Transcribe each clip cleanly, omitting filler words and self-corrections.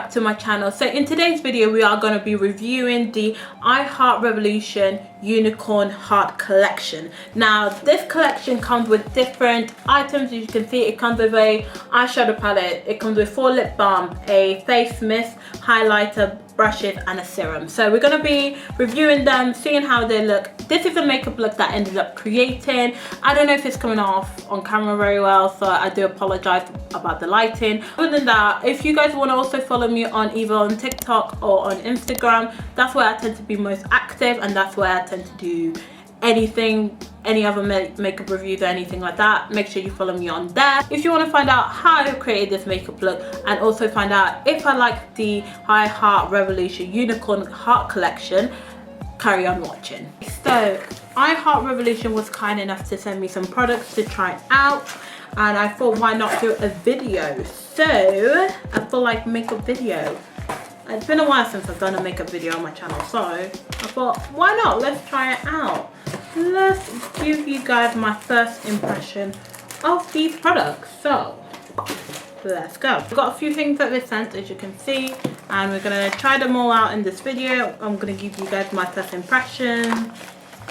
back to my channel. So in today's video we are going to be reviewing the I Heart Revolution Unicorn Heart collection. Now this collection comes with different items. As you can see, it comes with a eyeshadow palette, it comes with 4 lip balm, a face mist, highlighter, brushes and a serum. So we're going to be reviewing them, seeing how they look. This is a makeup look that I ended up creating. I don't know if it's coming off on camera very well, so I do apologize about the lighting. Other than that, if you guys want to also follow me on either on TikTok or on Instagram, that's where I tend to be most active, and that's where I tend to do anything, any other makeup reviews or anything like that. Make sure you follow me on there if you want to find out how I created this makeup look, and also find out if I like the I Heart Revolution Unicorn Heart collection. Carry on watching. So I Heart Revolution was kind enough to send me some products to try out, and I thought, why not do a video? So I feel like makeup video. It's been a while since I've done a makeup video on my channel, so I thought, why not? Let's try it out. Let's give you guys my first impression of these products. So let's go. We've got a few things that they sent, as you can see, and we're gonna try them all out in this video. I'm gonna give you guys my first impression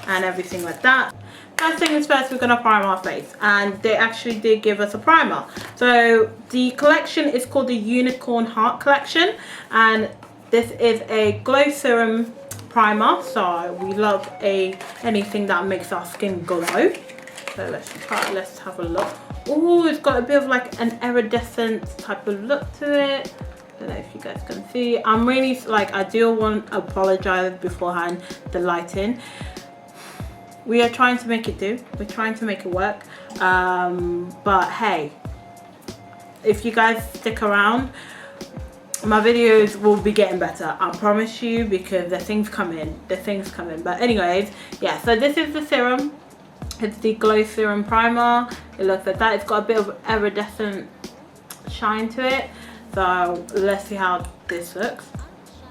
and everything like that. First thing is first, we're gonna prime our face, and they actually did give us a primer. So the collection is called the Unicorn Heart collection, and this is a glow serum primer. So we love anything that makes our skin glow. So let's have a look. Oh, it's got a bit of like an iridescent type of look to it. I don't know if you guys can see. I'm really like, I do want to apologize beforehand, the lighting. We are trying to make it do. We're trying to make it work. But hey, if you guys stick around, my videos will be getting better. I promise you, because the things come in. But anyways, yeah, so this is the serum. It's the glow serum primer. It looks like that. It's got a bit of iridescent shine to it. So let's see how this looks.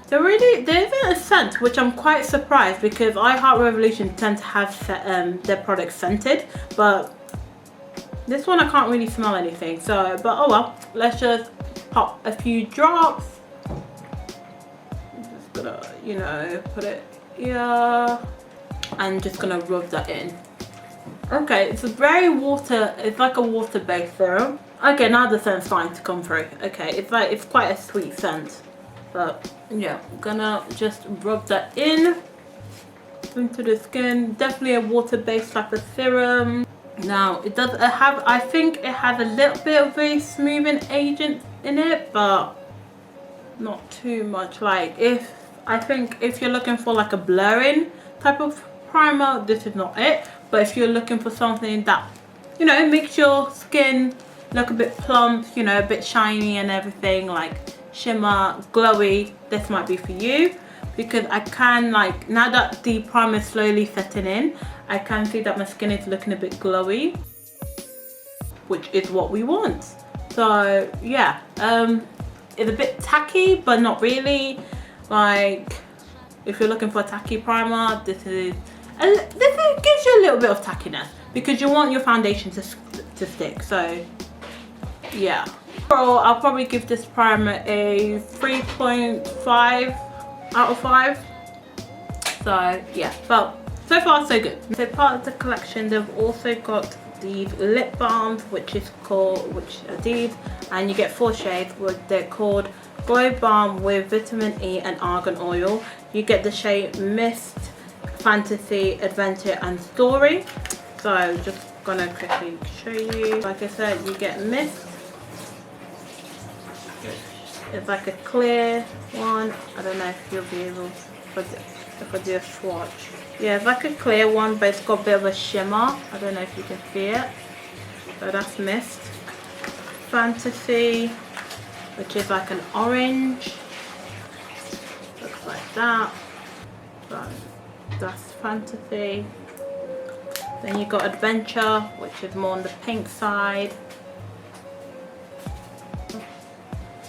There isn't a scent, which I'm quite surprised, because I Heart Revolution tend to have their products scented, but this one I can't really smell anything. So, but oh well, let's just pop a few drops. I'm just gonna, you know, put it here, and just gonna rub that in. Okay, it's a very it's like a water-based serum. Okay, now the scent's starting to come through. Okay, it's quite a sweet scent. But yeah, I'm gonna just rub that into the skin. Definitely a water-based type of serum. Now it does have, I think it has a little bit of a smoothing agent in it, but not too much. Like, I think if you're looking for like a blurring type of primer, this is not it. But if you're looking for something that, you know, makes your skin look a bit plump, you know, a bit shiny and everything, like shimmer, glowy, this might be for you. Because I can, like, now that the primer is slowly setting in, I can see that my skin is looking a bit glowy, which is what we want. So yeah, it's a bit tacky, but not really. Like, if you're looking for a tacky primer, this gives you a little bit of tackiness, because you want your foundation to stick. So yeah, I'll probably give this primer a 3.5 out of 5. So yeah, but so far so good. So part of the collection, they've also got these lip balms, which are these, and you get 4 shades. They're called Glow Balm with Vitamin E and Argan Oil. You get the shade Mist, Fantasy, Adventure and Story. So just gonna quickly show you. Like I said, you get Mist. It's like a clear one. I don't know if you'll be able, if I do a swatch. Yeah, it's like a clear one, but it's got a bit of a shimmer. I don't know if you can see it. So that's Mist. Fantasy, which is like an orange. Looks like that. So that's Fantasy. Then you got Adventure, which is more on the pink side.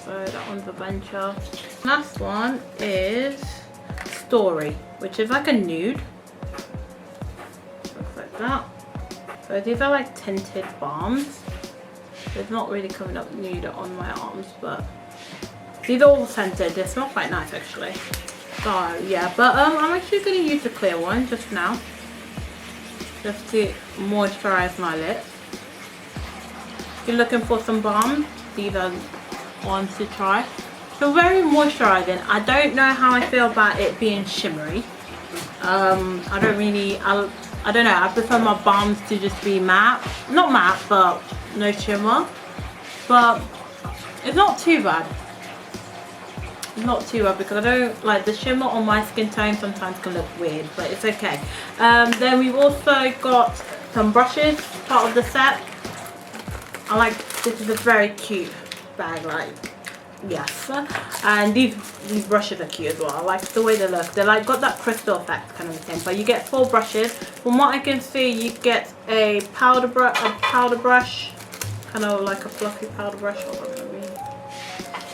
So that one's Adventure. Last one is Story, which is like a nude. Looks like that. So these are like tinted balms. It's not really coming up nude on my arms, but These are all scented. They smell quite nice actually. So yeah, but I'm actually going to use the clear one just now, just to moisturize my lips. If you're looking for some balm, these are ones to try. So very moisturizing. I don't know how I feel about it being shimmery. I don't know, I prefer my balms to just be matte. Not matte, but no shimmer. But it's not too bad. It's not too bad because I don't like the shimmer on my skin tone. Sometimes can look weird, but it's okay. Then we've also got some brushes, part of the set. I like, this is a very cute bag, like, yes. And these brushes are cute as well. I like the way they look. They're like got that crystal effect kind of thing. But you get 4 brushes. From what I can see, you get a powder brush, kind of like a fluffy powder brush. Hold on, let me.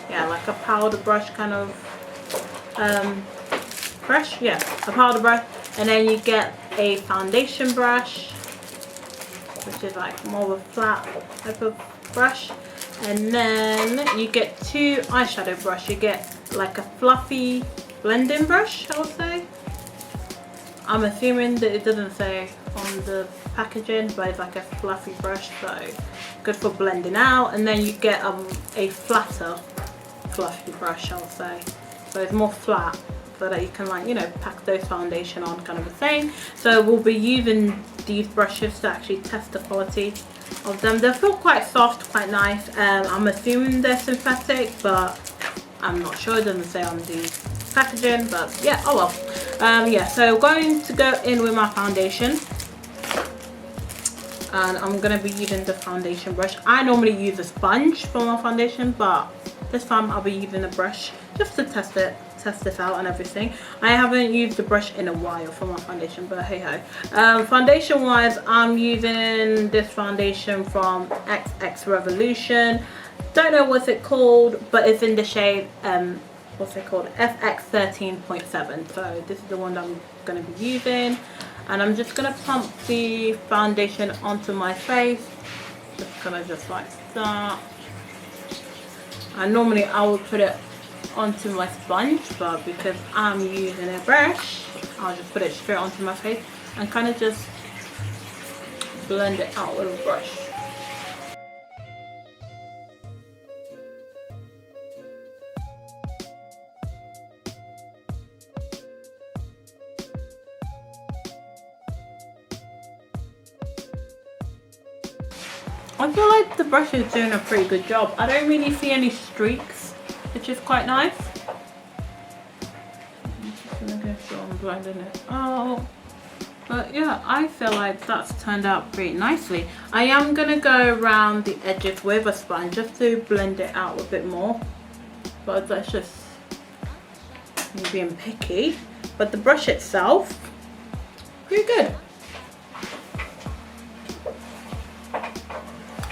Yeah, like a powder brush kind of brush. Yeah, a powder brush. And then you get a foundation brush, which is like more of a flat type of brush. And then you get 2 eyeshadow brush. You get like a fluffy blending brush, I would say. I'm assuming that it doesn't say on the packaging, but it's like a fluffy brush, so good for blending out. And then you get a flatter fluffy brush, I would say. So it's more flat, so that you can, like, you know, pack those foundation on kind of a thing. So we'll be using these brushes to actually test the quality of them. They feel quite soft, quite nice. I'm assuming they're synthetic, but I'm not sure. It doesn't say on the packaging, but yeah, oh well. Yeah, so going to go in with my foundation, and I'm gonna be using the foundation brush. I normally use a sponge for my foundation, but this time I'll be using a brush just to test this out and everything. I haven't used the brush in a while for my foundation, but hey ho. Foundation wise, I'm using this foundation from XX Revolution. Don't know what's it called, but it's in the shade what's it called, FX 13.7. so this is the one that I'm going to be using, and I'm just going to pump the foundation onto my face, just kind of just like that. And normally I would put it onto my sponge, but because I'm using a brush, I'll just put it straight onto my face and kind of just blend it out with a brush. I feel like the brush is doing a pretty good job. I don't really see any streaks, which is quite nice. I'm just gonna go through and blending it out. But yeah, I feel like that's turned out pretty nicely. I am gonna go around the edges with a sponge just to blend it out a bit more. But that's just me being picky. But the brush itself, pretty good.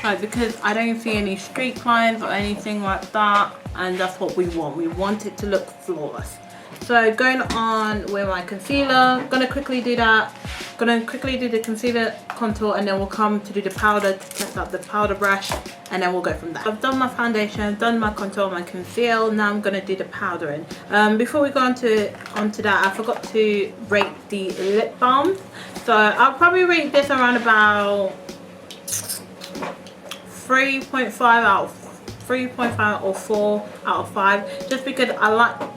Right, because I don't see any streak lines or anything like that, and that's what we want. We want it to look flawless. So going on with my concealer, gonna quickly do that. Gonna quickly do the concealer, contour, and then we'll come to do the powder to test out the powder brush, and then we'll go from there. I've done my foundation, I've done my contour, my conceal. Now I'm gonna do the powdering. Before we go onto that, I forgot to rate the lip balm. So I'll probably rate this around about 3.5 or 4 out of 5, just because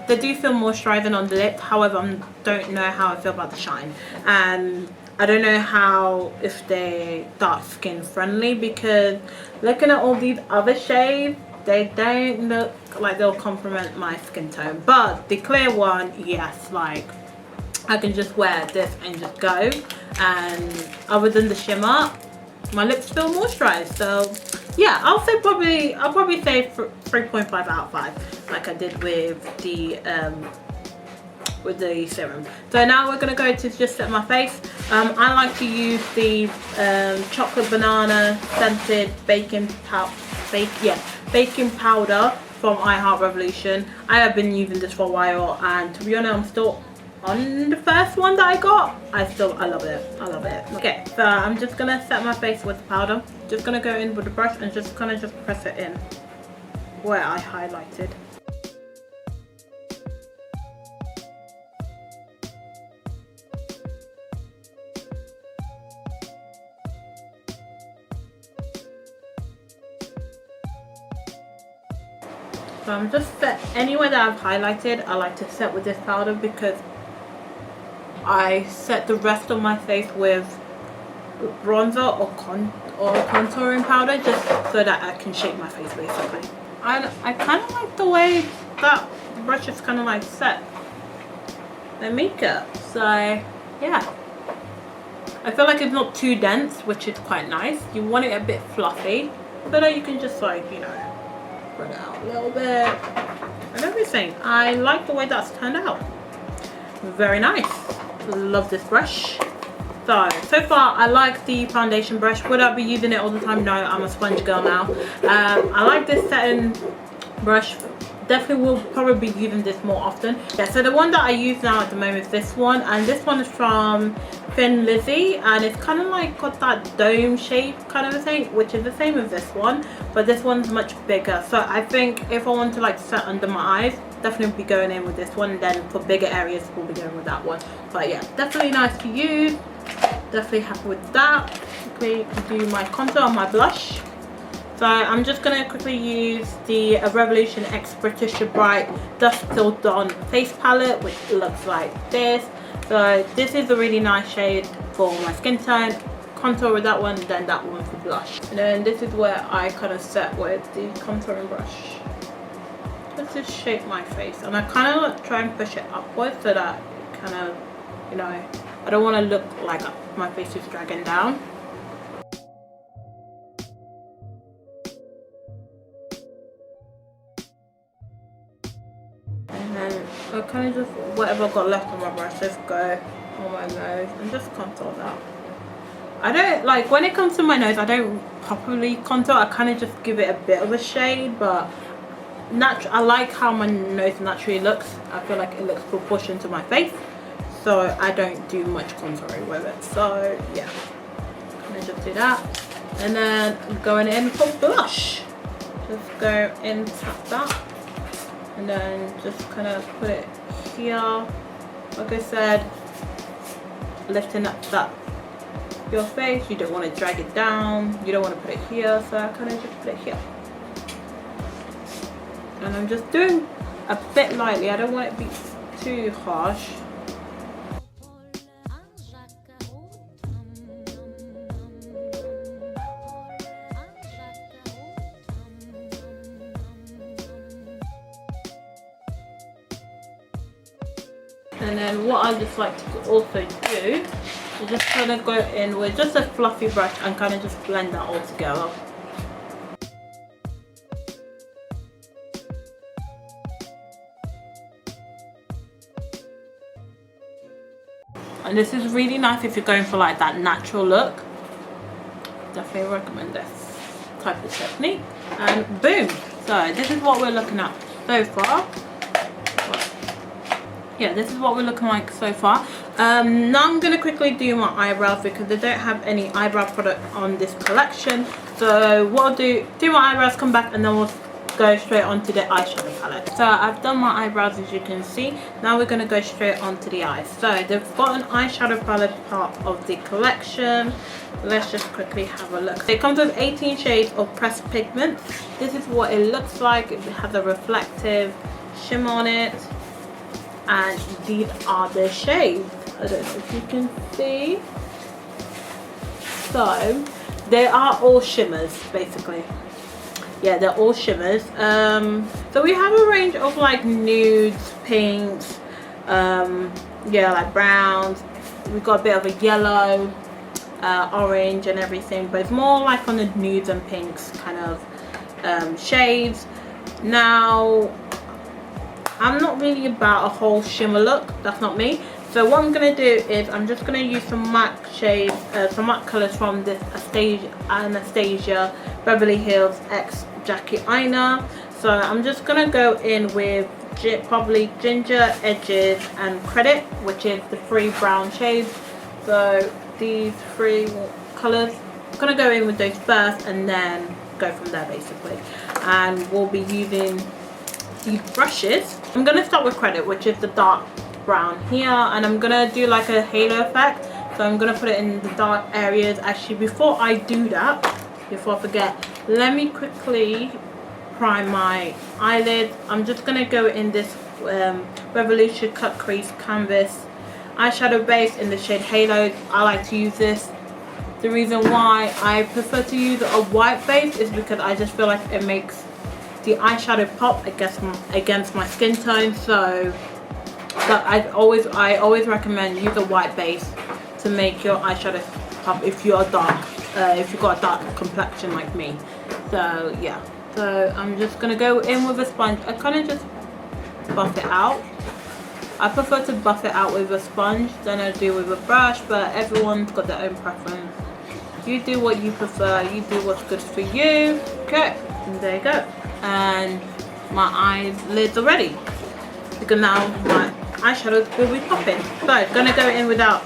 they do feel moisturizing on the lip. However, I don't know how I feel about the shine, and I don't know if they're dark skin friendly, because looking at all these other shades, they don't look like they'll complement my skin tone. But the clear one, yes, like I can just wear this and just go, and other than the shimmer, my lips feel moisturized. So yeah, I'll probably say 3.5 out of 5, like I did with the serum. So now we're gonna go to just set my face. I like to use the chocolate banana scented baking powder from Heart Revolution. I have been using this for a while, and to be honest, I'm still on the first one that I got. I love it. Okay, so I'm just gonna set my face with the powder. Just gonna go in with the brush and just kind of just press it in where I highlighted. So I'm just set anywhere that I've highlighted. I like to set with this powder because I set the rest of my face with bronzer or contouring powder, just so that I can shape my face basically. And I kind of like the way that brush is kind of like set the makeup. So yeah, I feel like it's not too dense, which is quite nice. You want it a bit fluffy so that you can just like, you know, spread it out a little bit and everything. I like the way that's turned out. Very nice. Love this brush. So far I like the foundation brush. Would I be using it all the time? No, I'm a sponge girl now. I like this setting brush. Definitely will probably be using this more often. Yeah, so the one that I use now at the moment is this one, and this one is from Thin Lizzy, and it's kind of like got that dome shape kind of a thing, which is the same as this one, but this one's much bigger. So I think if I want to like set under my eyes, definitely be going in with this one. Then for bigger areas, we'll be going with that one. But yeah, definitely nice to use. Definitely happy with that. Quickly do my contour on my blush. So I'm just going to quickly use the Revolution X British Bright Dusk Till Dawn face palette, which looks like this. So this is a really nice shade for my skin tone. Contour with that one, then that one for blush. And then this is where I kind of set with the contouring brush. Just to shape my face. And I kind of like try and push it upwards so that it kind of, you know, I don't want to look like my face is dragging down. And then I kind of just, whatever I've got left on my brush, just go on my nose and just contour that. I don't, like, when it comes to my nose, I don't properly contour. I kind of just give it a bit of a shade, but I like how my nose naturally looks. I feel like it looks proportioned to my face. So I don't do much contouring with it. So yeah, I'm gonna just do that. And then going in for blush. Just go in, tap that. And then just kind of put it here. Like I said, lifting up that your face. You don't want to drag it down. You don't want to put it here. So I kind of just put it here. And I'm just doing a bit lightly. I don't want it to be too harsh. And then what I just like to also do is just kind of go in with just a fluffy brush and kind of just blend that all together. And this is really nice if you're going for like that natural look. Definitely recommend this type of technique. And boom! So this is what we're looking at so far. Yeah, this is what we're looking like so far. Now I'm going to quickly do my eyebrows because they don't have any eyebrow product on this collection. So what I'll do my eyebrows, come back, and then we'll go straight onto the eyeshadow palette. So I've done my eyebrows, as you can see. Now we're going to go straight onto the eyes. So they've got an eyeshadow palette part of the collection. Let's just quickly have a look. It comes with 18 shades of pressed pigment. This is what it looks like. It has a reflective shimmer on it. And these are the shades. I don't know if you can see. So they are all shimmers basically. Yeah, they're all shimmers. So we have a range of like nudes, pinks, yeah, like browns. We've got a bit of a yellow, orange and everything, but it's more like on the nudes and pinks kind of shades. Now I'm not really about a whole shimmer look, that's not me. So what I'm going to do is I'm just going to use some MAC shades, some MAC colours from this Anastasia Beverly Hills X Jackie Aina. So I'm just going to go in with probably Ginger, Edges and Credit, which is the 3 brown shades. So these 3 colours, I'm going to go in with those first and then go from there basically. And we'll be using these brushes. I'm going to start with Credit, which is the dark brown here, and I'm going to do like a halo effect. So I'm going to put it in the dark areas. Actually, before I do that, before I forget, let me quickly prime my eyelid, I'm just going to go in this Revolution Cut Crease Canvas eyeshadow base in the shade Halo. I like to use this. The reason why I prefer to use a white base is because I just feel like it makes the eyeshadow pop against my skin tone. So I always recommend use a white base to make your eyeshadow pop if you are dark, if you've got a dark complexion like me. So yeah, so I'm just gonna go in with a sponge. I kind of just buff it out. I prefer to buff it out with a sponge than I do with a brush, but everyone's got their own preference. You do what you prefer, you do what's good for you. Okay, and there you go. And my eyelids are ready, because now my eyeshadows will be popping. So gonna go in without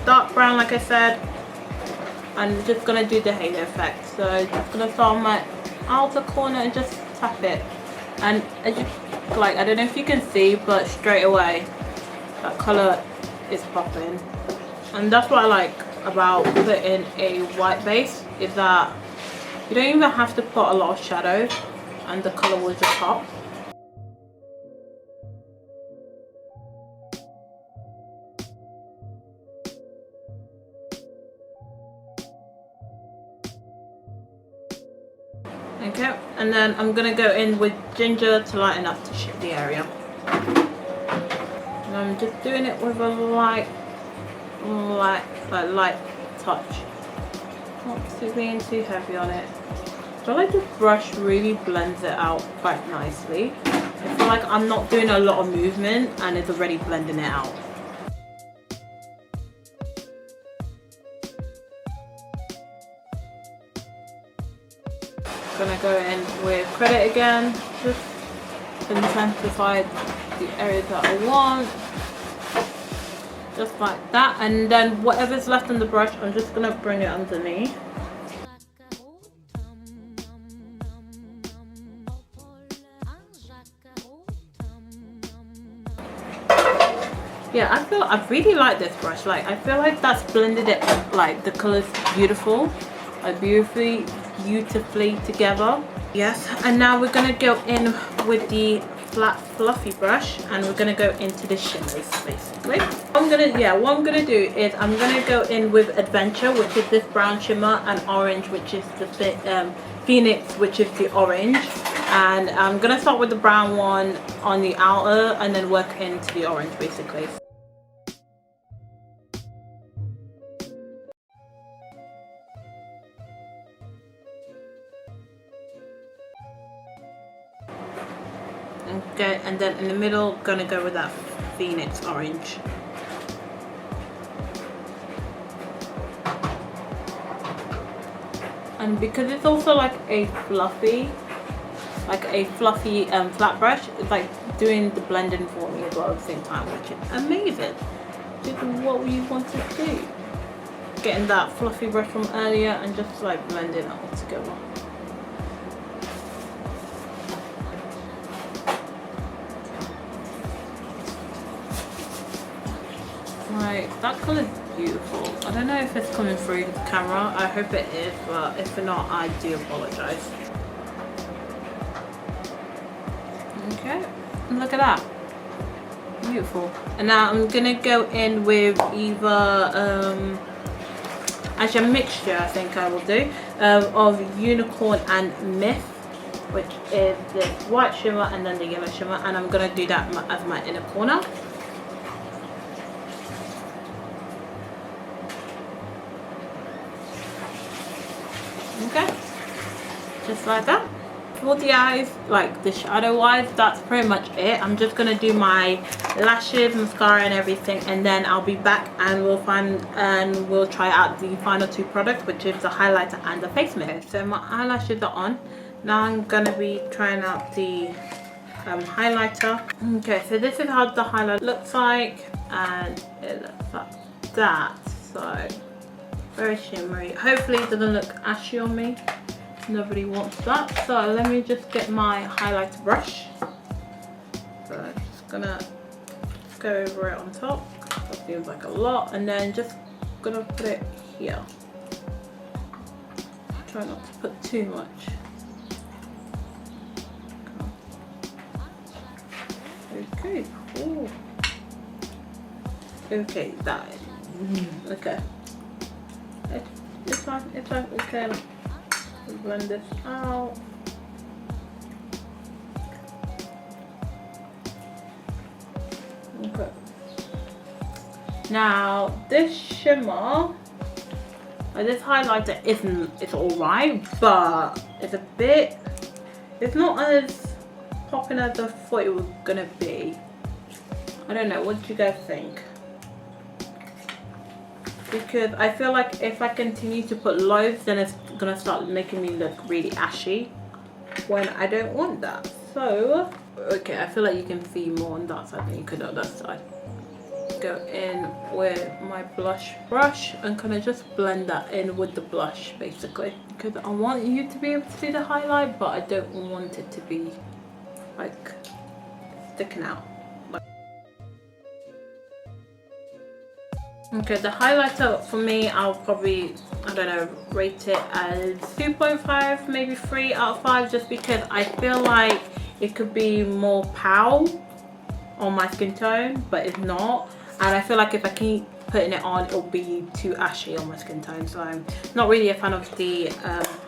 dark brown, like I said. I'm just gonna do the halo effect. So just gonna start on my outer corner and just tap it. And as you like, I don't know if you can see, but straight away that color is popping. And that's what I like about putting a white base, is that you don't even have to put a lot of shadow and the color will just pop. Okay, and then I'm gonna go in with ginger to lighten up to shape the area. And I'm just doing it with a light touch, not being too heavy on it. I feel like this brush really blends it out quite nicely. I feel like I'm not doing a lot of movement and it's already blending it out. Gonna go in with credit again, just intensify the areas that I want, just like that. And then whatever's left on the brush, I'm just gonna bring it underneath. Yeah, I really like this brush. Like, I feel like that's blended it, like the colors beautiful, like beautifully together. Yes, and now we're gonna go in with the flat fluffy brush and we're gonna go into the shimmers basically. What I'm gonna do is I'm gonna go in with Adventure, which is this brown shimmer, and Orange, which is the Phoenix, which is the orange. And I'm gonna start with the brown one on the outer and then work into the orange basically. Okay, and then in the middle, gonna go with that Phoenix orange. And because it's also like a fluffy flat brush, it's like doing the blending for me as well at the same time, which is amazing. Just what we wanted to do. Getting that fluffy brush from earlier and just like blending it all together. Right, that colour is beautiful. I don't know if it's coming through the camera. I hope it is, but if not, I do apologise. Okay, look at that. Beautiful. And now I'm gonna go in with either actually a mixture, I think I will do, of Unicorn and Myth, which is this white shimmer and then the yellow shimmer, and I'm gonna do that as my inner corner. Okay, just like that. For the eyes, like the shadow wise, that's pretty much it. I'm just gonna do my lashes, mascara and everything, and then I'll be back and we'll try out the final two products, which is the highlighter and the face mirror. So my eyelashes are on. Now I'm gonna be trying out the highlighter. Okay, so this is how the highlight looks like, and it looks like that. So very shimmery. Hopefully it doesn't look ashy on me. Nobody wants that. So let me just get my highlighter brush. So I'm just gonna go over it on top. That seems like a lot. And then just gonna put it here. Try not to put too much. Okay, cool. Okay, that. Okay. It's fine. It's fine. Okay. Blend this out. Okay. Now this shimmer, this highlighter it's alright, but it's not as popping as I thought it was gonna be. I don't know, what do you guys think? Because I feel like if I continue to put loads, then it's gonna start making me look really ashy when I don't want that. So, okay, I feel like you can see more on that side than you could on that side. Go in with my blush brush and kind of just blend that in with the blush, basically. Because I want you to be able to see the highlight, but I don't want it to be like sticking out. Okay, the highlighter for me, I'll probably, I don't know, rate it as 2.5, maybe 3 out of 5, just because I feel like it could be more pow on my skin tone, but it's not. And I feel like if I keep putting it on, it'll be too ashy on my skin tone. So I'm not really a fan of the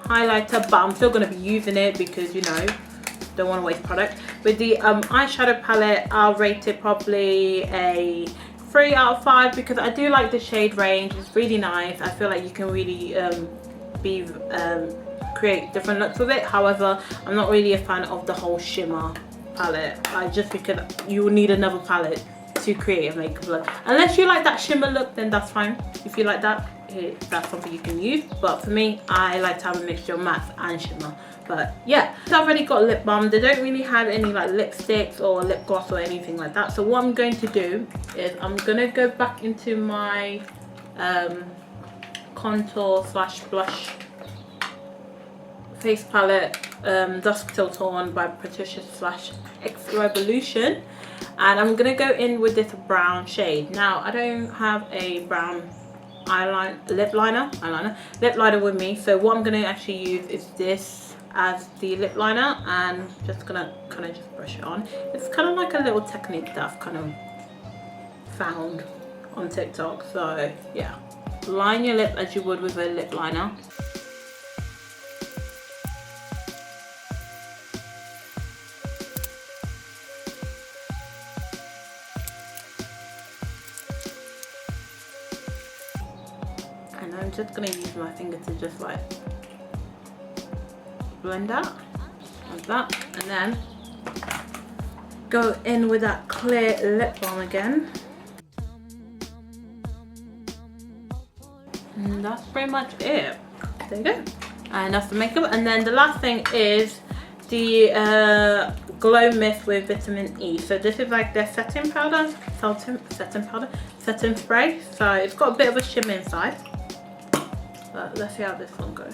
highlighter, but I'm still going to be using it because, you know, don't want to waste product. With the eyeshadow palette, I'll rate it probably a 3 out of 5 because I do like the shade range. It's really nice. I feel like you can really create different looks with it. However, I'm not really a fan of the whole shimmer palette, just because you will need another palette to create a makeup look. Unless you like that shimmer look, then that's fine. If you like that, that's something you can use. But for me, I like to have a mixture of matte and shimmer. But yeah, so I've already got lip balm. They don't really have any like lipsticks or lip gloss or anything like that. So what I'm going to do is I'm gonna go back into my contour slash blush face palette, Dusk Till Dawn by Patricia slash X Revolution, and I'm gonna go in with this brown shade. Now I don't have a brown lip liner with me, so what I'm gonna actually use is this as the lip liner, and just gonna kind of just brush it on. It's kind of like a little technique that I've kind of found on TikTok. So yeah, line your lip as you would with a lip liner. And I'm just gonna use my finger to just like blend out like that, and then go in with that clear lip balm again. And that's pretty much it. There you go. And that's the makeup. And then the last thing is the Glow Mist with vitamin E. So this is like their setting powder, setting spray. So it's got a bit of a shimmer inside. But let's see how this one goes.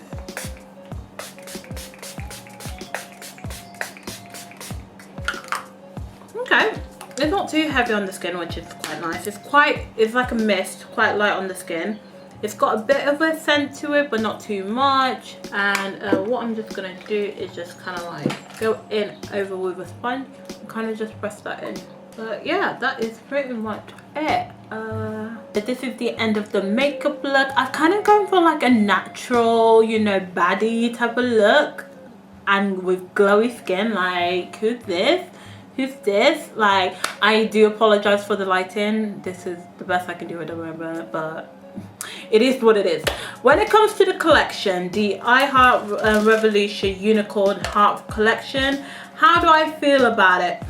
Okay, it's not too heavy on the skin, which is quite nice. It's like a mist, quite light on the skin. It's got a bit of a scent to it, but not too much. And what I'm just gonna do is just kind of like go in over with a sponge and kind of just press that in. But yeah, that is pretty much it. This is the end of the makeup look. I've kind of gone for like a natural, you know, baddie type of look, and with glowy skin. Like, who's this? Who's this? Like, I do apologize for the lighting. This is the best I can do at the moment, but it is what it is. When it comes to the collection, the I Heart Revolution Unicorn Heart Collection, how do I feel about it?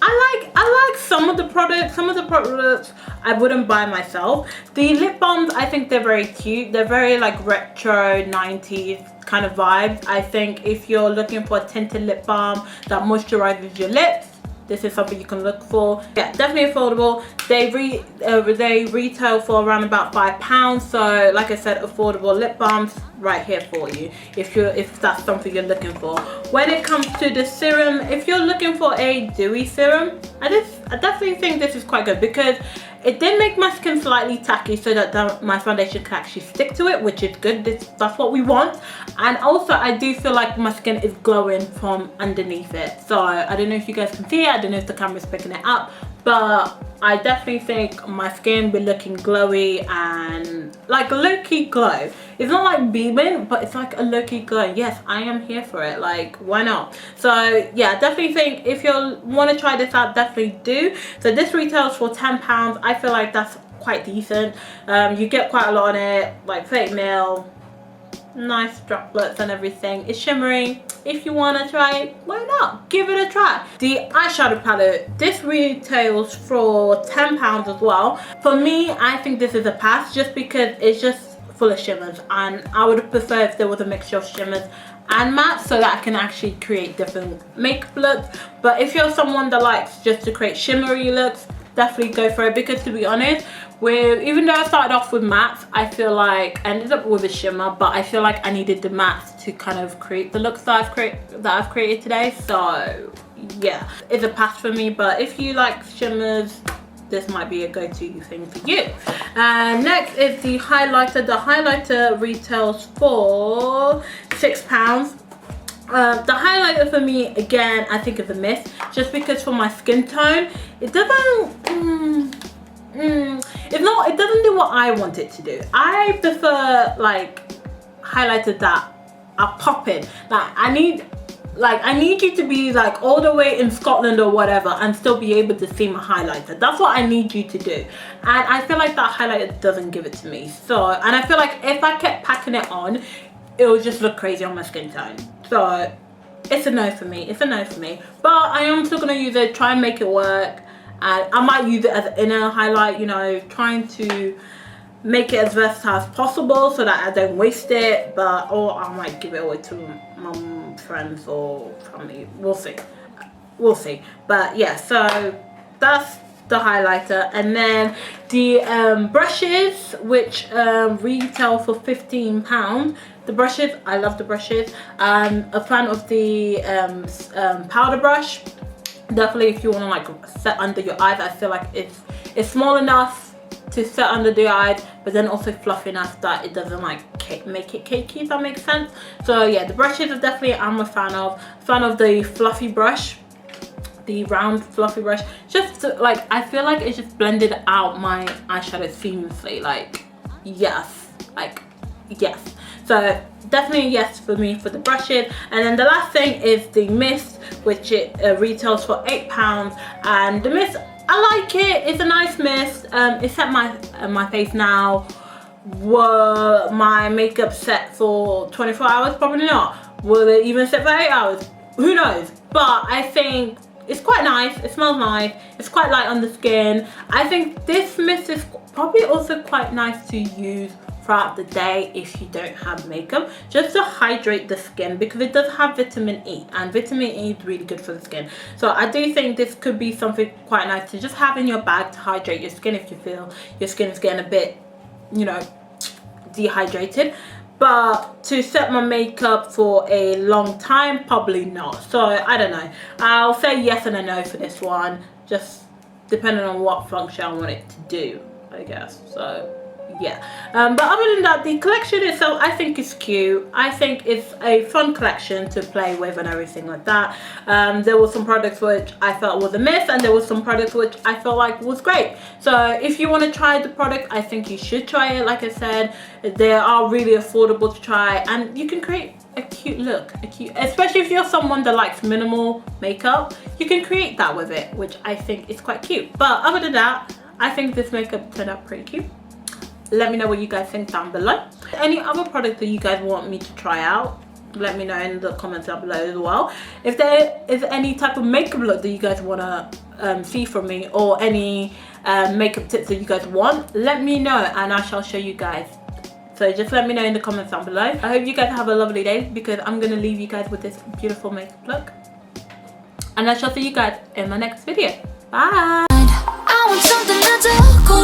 I like some of the products. Some of the products I wouldn't buy myself. The lip balms, I think they're very cute. They're very like retro 90s kind of vibes. I think if you're looking for a tinted lip balm that moisturizes your lips, this is something you can look for. Yeah, definitely affordable. They retail for around about £5. So like I said, affordable lip balms right here for you if that's something you're looking for. When it comes to the serum, if you're looking for a dewy serum, I definitely think this is quite good, because it did make my skin slightly tacky so that my foundation can actually stick to it, which is good. That's what we want. And also I do feel like my skin is glowing from underneath it. So I don't know if you guys can see it, I don't know if the camera's picking it up, but I definitely think my skin be looking glowy and like a low-key glow. It's not like beaming, but it's like a low-key glow. Yes, I am here for it. Like, why not? So yeah, definitely think if you want to try this out, definitely do. So this retails for £10. I feel like that's quite decent. You get quite a lot on it, like 30ml. Nice droplets and everything. It's shimmering. If you want to try it, why not? Give it a try. The eyeshadow palette, this retails for £10 as well. For me, I think this is a pass, just because it's just full of shimmers, and I would prefer if there was a mixture of shimmers and matte, so that I can actually create different makeup looks. But if you're someone that likes just to create shimmery looks, definitely go for it, because to be honest, even though I started off with mattes, I feel like I ended up with a shimmer, but I feel like I needed the mattes to kind of create the looks that I've created today. So yeah, it's a pass for me. But if you like shimmers, this might be a go-to thing for you. Next is the highlighter. The highlighter retails for £6. The highlighter for me, again, I think is a miss, just because for my skin tone, it doesn't it doesn't do what I want it to do. I prefer like highlighters that are popping. Like I need you to be like all the way in Scotland or whatever and still be able to see my highlighter. That's what I need you to do, and I feel like that highlighter doesn't give it to me. So, and I feel like if I kept packing it on, it would just look crazy on my skin tone. So it's a no for me. It's a no for me. But I am still gonna use it, try and make it work. And I might use it as an inner highlight, you know, trying to make it as versatile as possible so that I don't waste it. But or I might give it away to mum, friends or family. We'll see. We'll see. But yeah, so that's the highlighter. And then the brushes, which retail for £15. The brushes, I love the brushes. I'm a fan of the powder brush. Definitely if you want to like set under your eyes, I feel like it's small enough to set under the eyes, but then also fluffy enough that it doesn't like make it cakey, if that makes sense. So yeah, the brushes are definitely I'm a fan of. The fluffy brush, the round fluffy brush, just to, like I feel like it just blended out my eyeshadow seamlessly. Like yes, so definitely yes for me for the brushes. And then the last thing is the mist, which it retails for £8. And the mist, I like it. It's a nice mist. It's set my face now. Were my makeup set for 24 hours? Probably not. Will it even set for 8 hours? Who knows? But I think it's quite nice. It smells nice. It's quite light on the skin. I think this mist is probably also quite nice to use throughout the day if you don't have makeup, just to hydrate the skin, because it does have vitamin E, and vitamin E is really good for the skin. So I do think this could be something quite nice to just have in your bag to hydrate your skin if you feel your skin is getting a bit, you know, dehydrated. But to set my makeup for a long time, probably not. So I don't know, I'll say yes and a no for this one, just depending on what function I want it to do, I guess. So yeah, but other than that, the collection itself I think is cute. I think it's a fun collection to play with and everything like that. There were some products which I felt was a miss, and there was some products which I felt like was great. So if you want to try the product, I think you should try it. Like I said, they are really affordable to try, and you can create a cute look, especially if you're someone that likes minimal makeup, you can create that with it, which I think is quite cute. But other than that, I think this makeup turned out pretty cute. Let me know what you guys think down below. Any other products that you guys want me to try out, let me know in the comments down below as well. If there is any type of makeup look that you guys want to see from me, or any makeup tips that you guys want, let me know and I shall show you guys. So just let me know in the comments down below. I hope you guys have a lovely day, because I'm going to leave you guys with this beautiful makeup look. And I shall see you guys in my next video. Bye! I want something to do.